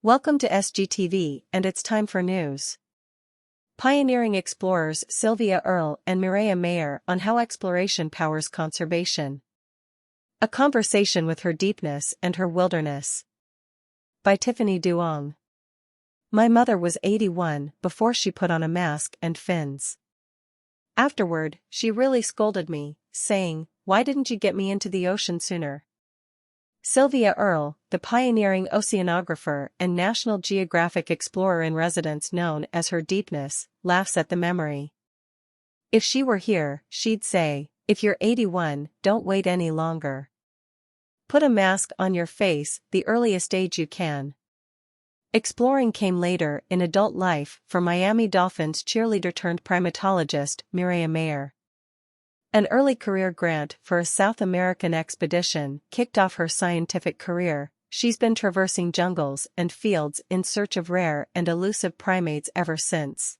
Welcome to SGTV, and it's time for news. Pioneering explorers Sylvia Earle and Mireya Mayor on how exploration powers conservation. A conversation with Her Deepness and Her Wilderness. By Tiffany Duong. My mother was 81 before she put on a mask and fins. Afterward, she really scolded me, saying, "Why didn't you get me into the ocean sooner?" Sylvia Earle, the pioneering oceanographer and National Geographic explorer-in-residence known as Her Deepness, laughs at the memory. If she were here, she'd say, "If you're 81, don't wait any longer. Put a mask on your face the earliest age you can." Exploring came later in adult life for Miami Dolphins cheerleader-turned-primatologist Mireya Mayor. An early career grant for a South American expedition kicked off her scientific career. She's been traversing jungles and fields in search of rare and elusive primates ever since.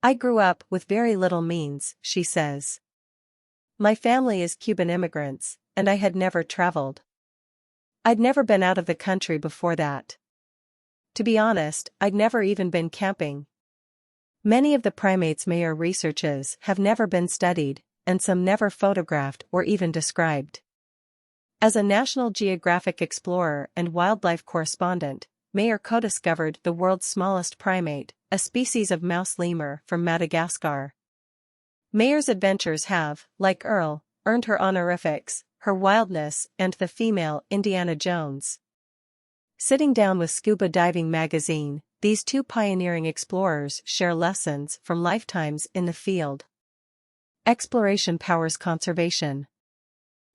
"I grew up with very little means," she says. "My family is Cuban immigrants, and I had never traveled. I'd never been out of the country before that. To be honest, I'd never even been camping." Many of the primates Mayor researches have never been studied, and some never photographed or even described. As a National Geographic explorer and wildlife correspondent, Mayor co-discovered the world's smallest primate, a species of mouse lemur from Madagascar. Mayor's adventures have, like Earle, earned her honorifics, Her Wildness and the Female Indiana Jones. Sitting down with Scuba Diving magazine, these two pioneering explorers share lessons from lifetimes in the field. Exploration powers conservation.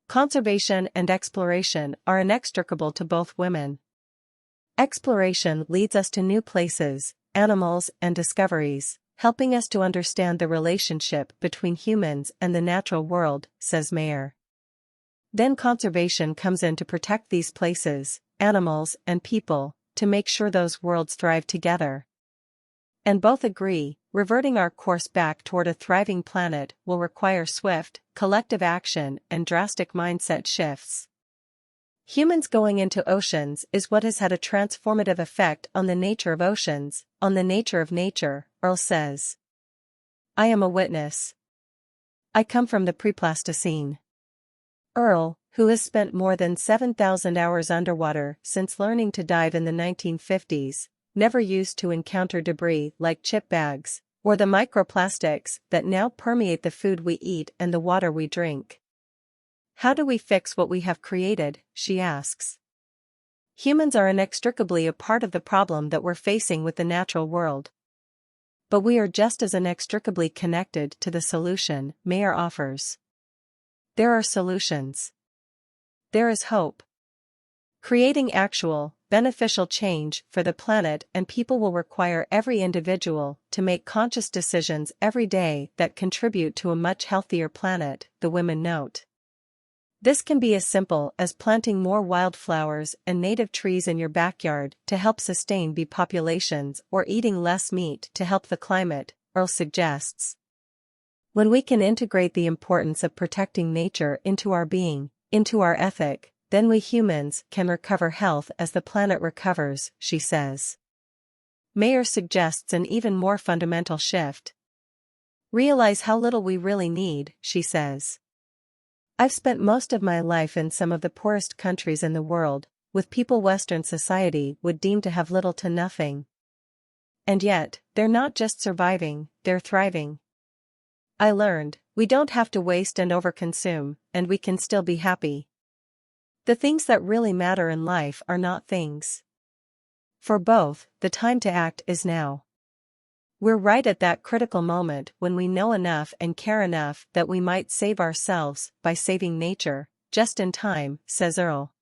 Conservation and exploration are inextricable to both women. Exploration leads us to new places, animals, and discoveries, helping us to understand the relationship between humans and the natural world, says Mayor. Then conservation comes in to protect these places, animals, and people, to make sure those worlds thrive together. And both agree, reverting our course back toward a thriving planet will require swift, collective action and drastic mindset shifts. Humans going into oceans is what has had a transformative effect on the nature of oceans, on the nature of nature, Earle says. "I am a witness. I come from the pre-Pleistocene." Earle, who has spent more than 7,000 hours underwater since learning to dive in the 1950s, never used to encounter debris like chip bags, or the microplastics that now permeate the food we eat and the water we drink. "How do we fix what we have created?" she asks. Humans are inextricably a part of the problem that we're facing with the natural world. But we are just as inextricably connected to the solution, Mayor offers. There are solutions. There is hope. Creating actual, beneficial change for the planet and people will require every individual to make conscious decisions every day that contribute to a much healthier planet, the women note. This can be as simple as planting more wildflowers and native trees in your backyard to help sustain bee populations or eating less meat to help the climate, Earle suggests. When we can integrate the importance of protecting nature into our being, into our ethic, then we humans can recover health as the planet recovers, she says. Mayor suggests an even more fundamental shift. Realize how little we really need, she says. "I've spent most of my life in some of the poorest countries in the world, with people Western society would deem to have little to nothing. And yet, they're not just surviving, they're thriving. I learned, we don't have to waste and overconsume, and we can still be happy. The things that really matter in life are not things. For both, the time to act is now. We're right at that critical moment when we know enough and care enough that we might save ourselves by saving nature, just in time," says Earle.